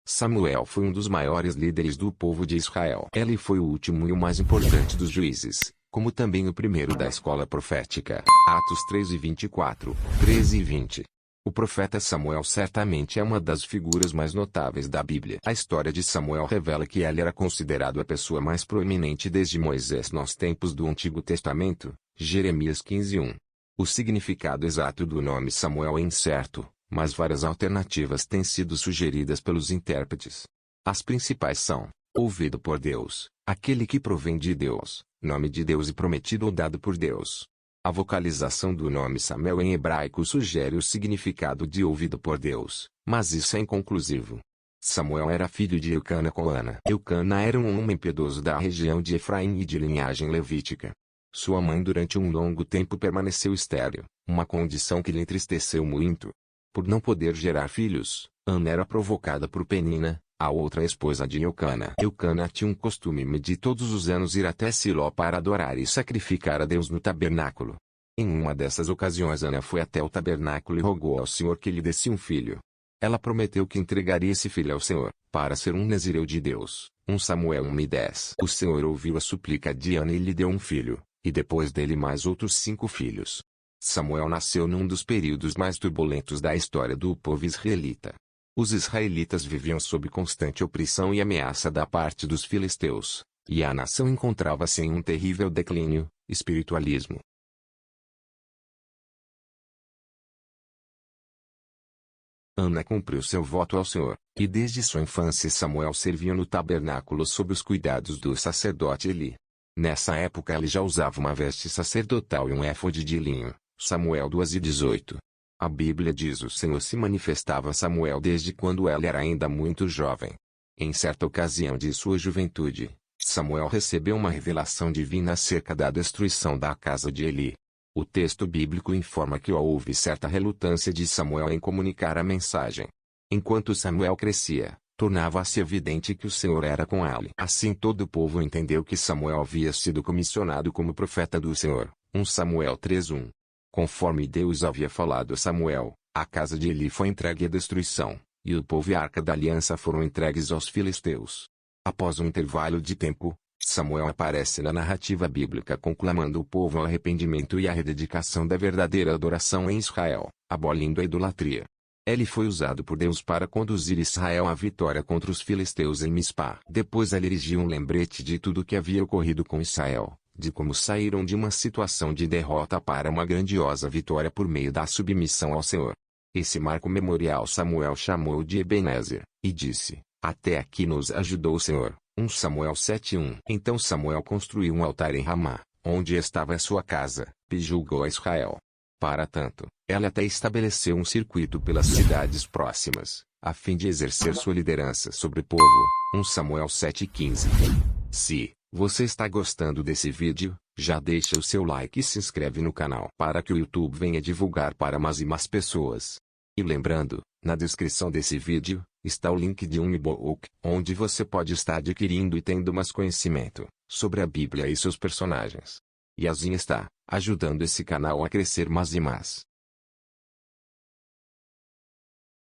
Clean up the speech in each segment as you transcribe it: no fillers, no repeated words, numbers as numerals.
Samuel foi um dos maiores líderes do povo de Israel. Ele foi o último e o mais importante dos juízes, como também o primeiro da escola profética. Atos 13:24, 13 e 20. O profeta Samuel certamente é uma das figuras mais notáveis da Bíblia. A história de Samuel revela que ele era considerado a pessoa mais proeminente desde Moisés nos tempos do Antigo Testamento, Jeremias 15:1. O significado exato do nome Samuel é incerto, mas várias alternativas têm sido sugeridas pelos intérpretes. As principais são: ouvido por Deus, aquele que provém de Deus, nome de Deus e prometido ou dado por Deus. A vocalização do nome Samuel em hebraico sugere o significado de ouvido por Deus, mas isso é inconclusivo. Samuel era filho de Eucana com Ana. Eucana era um homem piedoso da região de Efraim e de linhagem levítica. Sua mãe durante um longo tempo permaneceu estéril, uma condição que lhe entristeceu muito. Por não poder gerar filhos, Ana era provocada por Penina, a outra esposa de Eucana. Eucana tinha um costume de todos os anos ir até Siló para adorar e sacrificar a Deus no tabernáculo. Em uma dessas ocasiões Ana foi até o tabernáculo e rogou ao Senhor que lhe desse um filho. Ela prometeu que entregaria esse filho ao Senhor, para ser um nazireu de Deus. 1 Samuel 1:10. O Senhor ouviu a súplica de Ana e lhe deu um filho, e depois dele mais outros 5 filhos. Samuel nasceu num dos períodos mais turbulentos da história do povo israelita. Os israelitas viviam sob constante opressão e ameaça da parte dos filisteus, e a nação encontrava-se em um terrível declínio, espiritualismo. Ana cumpriu seu voto ao Senhor, e desde sua infância Samuel servia no tabernáculo sob os cuidados do sacerdote Eli. Nessa época ele já usava uma veste sacerdotal e um éfode de linho. Samuel 2:18. A Bíblia diz: o Senhor se manifestava a Samuel desde quando ele era ainda muito jovem. Em certa ocasião de sua juventude, Samuel recebeu uma revelação divina acerca da destruição da casa de Eli. O texto bíblico informa que houve certa relutância de Samuel em comunicar a mensagem. Enquanto Samuel crescia, tornava-se evidente que o Senhor era com ele. Assim todo o povo entendeu que Samuel havia sido comissionado como profeta do Senhor. 1 Samuel 3:1. Conforme Deus havia falado a Samuel, a casa de Eli foi entregue à destruição, e o povo e a arca da aliança foram entregues aos filisteus. Após um intervalo de tempo, Samuel aparece na narrativa bíblica conclamando o povo ao arrependimento e à rededicação da verdadeira adoração em Israel, abolindo a idolatria. Ele foi usado por Deus para conduzir Israel à vitória contra os filisteus em Mispá. Depois ele erigiu um lembrete de tudo o que havia ocorrido com Israel, de como saíram de uma situação de derrota para uma grandiosa vitória por meio da submissão ao Senhor. Esse marco memorial Samuel chamou de Ebenezer, e disse: até aqui nos ajudou o Senhor. 1 Samuel 7:1. Então Samuel construiu um altar em Ramá, onde estava a sua casa, e julgou a Israel. Para tanto, ela até estabeleceu um circuito pelas cidades próximas, a fim de exercer sua liderança sobre o povo. 1 Samuel 7:15. Se você está gostando desse vídeo, já deixa o seu like e se inscreve no canal para que o YouTube venha divulgar para mais e mais pessoas. E lembrando, na descrição desse vídeo, está o link de um e-book, onde você pode estar adquirindo e tendo mais conhecimento sobre a Bíblia e seus personagens. E assim está ajudando esse canal a crescer mais e mais.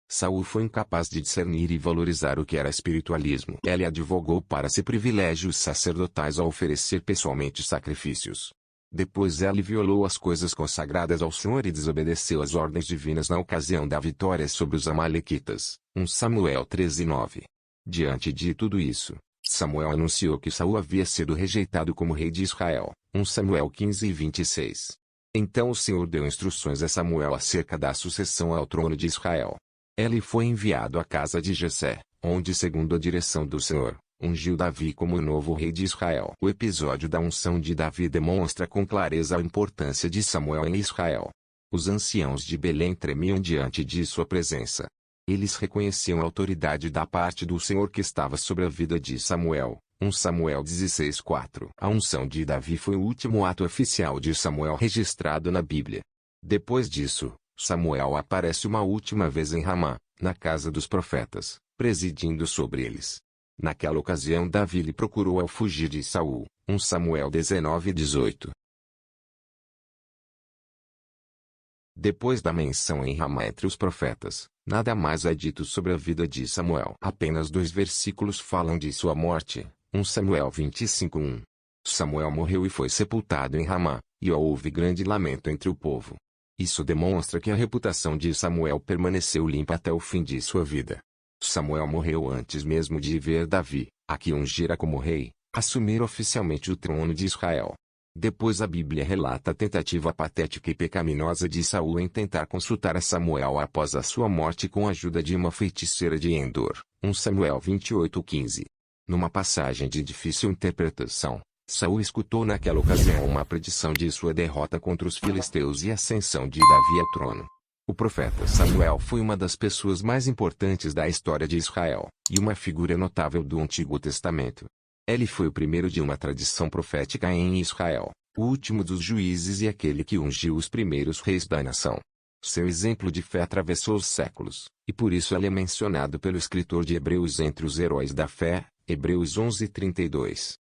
Saul foi incapaz de discernir e valorizar o que era espiritualismo. Ele advogou para se privilégios sacerdotais ao oferecer pessoalmente sacrifícios. Depois ele violou as coisas consagradas ao Senhor e desobedeceu às ordens divinas na ocasião da vitória sobre os amalequitas. 1 Samuel 13:9. Diante de tudo isso, Samuel anunciou que Saul havia sido rejeitado como rei de Israel. 1 Samuel 15:26. Então o Senhor deu instruções a Samuel acerca da sucessão ao trono de Israel. Ele foi enviado à casa de Jessé, onde, segundo a direção do Senhor, ungiu Davi como o novo rei de Israel. O episódio da unção de Davi demonstra com clareza a importância de Samuel em Israel. Os anciãos de Belém tremiam diante de sua presença. Eles reconheciam a autoridade da parte do Senhor que estava sobre a vida de Samuel. 1 Samuel 16:4. A unção de Davi foi o último ato oficial de Samuel registrado na Bíblia. Depois disso, Samuel aparece uma última vez em Ramá, na casa dos profetas, presidindo sobre eles. Naquela ocasião Davi lhe procurou ao fugir de Saul. 1 Samuel 19:18. Depois da menção em Ramá entre os profetas, Nada mais é dito sobre a vida de Samuel. Apenas 2 versículos falam de sua morte. 1 Samuel 25:1. Samuel morreu e foi sepultado em Ramá, e houve grande lamento entre o povo. Isso demonstra que a reputação de Samuel permaneceu limpa até o fim de sua vida. Samuel morreu antes mesmo de ver Davi, a que ungira como rei, assumir oficialmente o trono de Israel. Depois a Bíblia relata a tentativa patética e pecaminosa de Saul em tentar consultar a Samuel após a sua morte com a ajuda de uma feiticeira de Endor. 1 Samuel 28:15. Numa passagem de difícil interpretação, Saul escutou naquela ocasião uma predição de sua derrota contra os filisteus e a ascensão de Davi ao trono. O profeta Samuel foi uma das pessoas mais importantes da história de Israel, e uma figura notável do Antigo Testamento. Ele foi o primeiro de uma tradição profética em Israel, o último dos juízes e aquele que ungiu os primeiros reis da nação. Seu exemplo de fé atravessou os séculos, e por isso ele é mencionado pelo escritor de Hebreus entre os heróis da fé, Hebreus 11:32.